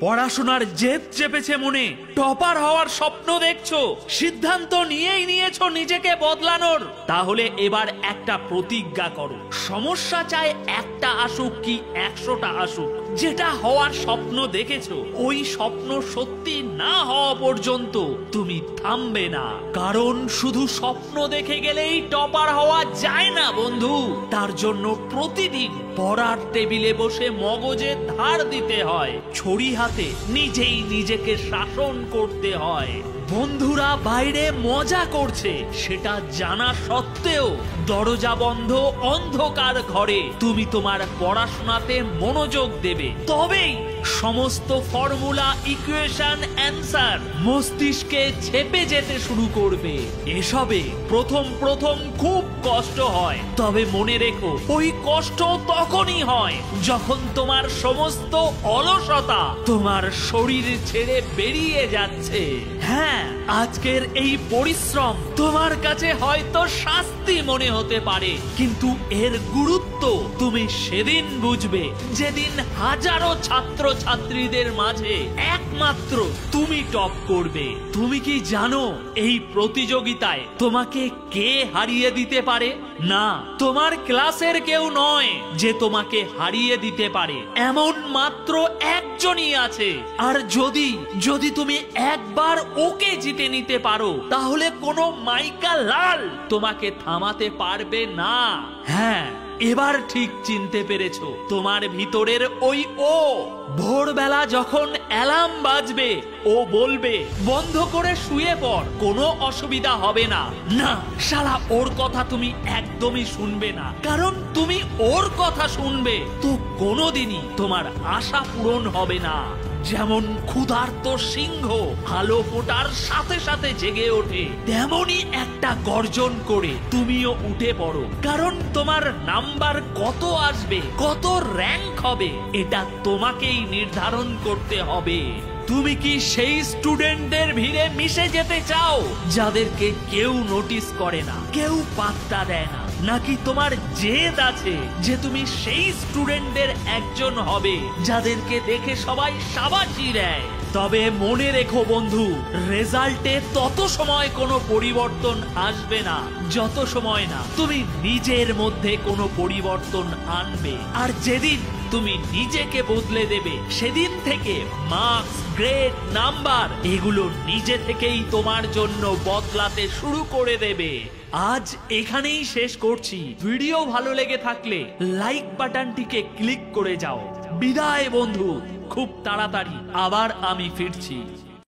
পড়াশোনার জেদ চেপেছে মনে, টপার হওয়ার স্বপ্ন দেখছো, সিদ্ধান্ত নিয়েই নিয়েছো নিজেকে বদলানোর, তাহলে এবার একটা প্রতিজ্ঞা করো। সমস্যা চায় একটা আসুক কি 100টা আসুক, যেটা হওয়ার স্বপ্ন দেখেছো ওই স্বপ্ন সত্যি না হওয়া পর্যন্ত তুমি থামবে না। কারণ শুধু স্বপ্ন দেখে গেলেই টপার হওয়া যায় না বন্ধু, তার জন্য প্রতিদিন পড়ার টেবিলে বসে মগজে ধার দিতে হয়, ছড়ি হাতে নিজেই নিজেকে শাসন করতে হয়। বন্ধুরা বাইরে মজা করছে সেটা জানা সত্ত্বেও দরজা বন্ধ অন্ধকার ঘরে তুমি তোমার পড়াশোনাতে মনোযোগ দেবে, তবেই সমস্ত ফর্মুলা, ইকুয়েশন, অ্যান্সার মস্তিষ্কে ছেপে যেতে শুরু করবে। এসবে প্রথম প্রথম খুব কষ্ট হয়, তবে মনে রেখো ওই কষ্ট তখনই হয় যখন তোমার সমস্ত অলসতা তোমার শরীর ছেড়ে বেরিয়ে যাচ্ছে। হ্যাঁ, আজকের এই পরিশ্রম তোমার কাছে হয়তো শাস্তি মনে হতে পারে, কিন্তু এর গুরুত্ব তুমি সেদিন বুঝবে যেদিন হাজারো ছাত্র ছাত্রীদের মাঝে একমাত্র তুমি টপ করবে। তুমি কি জানো এই প্রতিযোগিতায় তোমাকে কে হারিয়ে দিতে পারে? না, তোমার ক্লাসের কেউ নয় যে তোমাকে হারিয়ে দিতে পারে, এমন মাত্র একজনই আছে। আর যদি তুমি একবার ওকে জিতে নিতে পারো তাহলে কোনো মাইকা লাল তোমাকে থামাতে পারবে না। হ্যাঁ, এবার ঠিক চিনতে পেরেছো তোমার ভিতরের ওই ও। ভোরবেলা যখন অ্যালার্ম বাজবে ও বলবে বন্ধ করে শুয়ে পড়, কোনো অসুবিধা হবে না, না শালা ওর কথা তুমি একদমই শুনবে না, কারণ তুমি ওর কথা শুনবে তো কোনোদিনই তোমার আশা পূরণ হবে না। যেমন ক্ষুধার্ত সিংহ আলো ফোটার সাথে সাথে জেগে ওঠে, তেমনি একটা গর্জন করে তুমিও উঠে পড়ো, কারণ তোমার নাম্বার কত আসবে, কত র্যাঙ্ক হবে এটা তোমাকেই নির্ধারণ করতে হবে। তুমি কি সেই স্টুডেন্টদের ভিড়ে মিশে যেতে চাও যাদেরকে কেউ নোটিস করে না, কেউ পাত্তা দেয় না, নাকি তোমার জেদ আছে যে তুমি সেই স্টুডেন্টদের একজন হবে যাদেরকে দেখে সবাই শাবাশি দেয়? তবে মনে রেখো বন্ধু, রেজাল্টে তত সময় কোনো পরিবর্তন আসবে না যত সময় না তুমি নিজের মধ্যে কোনো পরিবর্তন আনবে। আর যেদিন তুমি নিজেকে বদলে দেবে সেদিন থেকে মার্কস, গ্রেড, নাম্বার এগুলো নিজে থেকেই তোমার জন্য বদলাতে শুরু করে দেবে। আজ এখানেই শেষ করছি। ভিডিও ভালো লেগে থাকলে লাইক বাটনটিকে ক্লিক করে যাও। বিদায় বন্ধু, খুব তাড়াতাড়ি আবার আমি ফিরছি।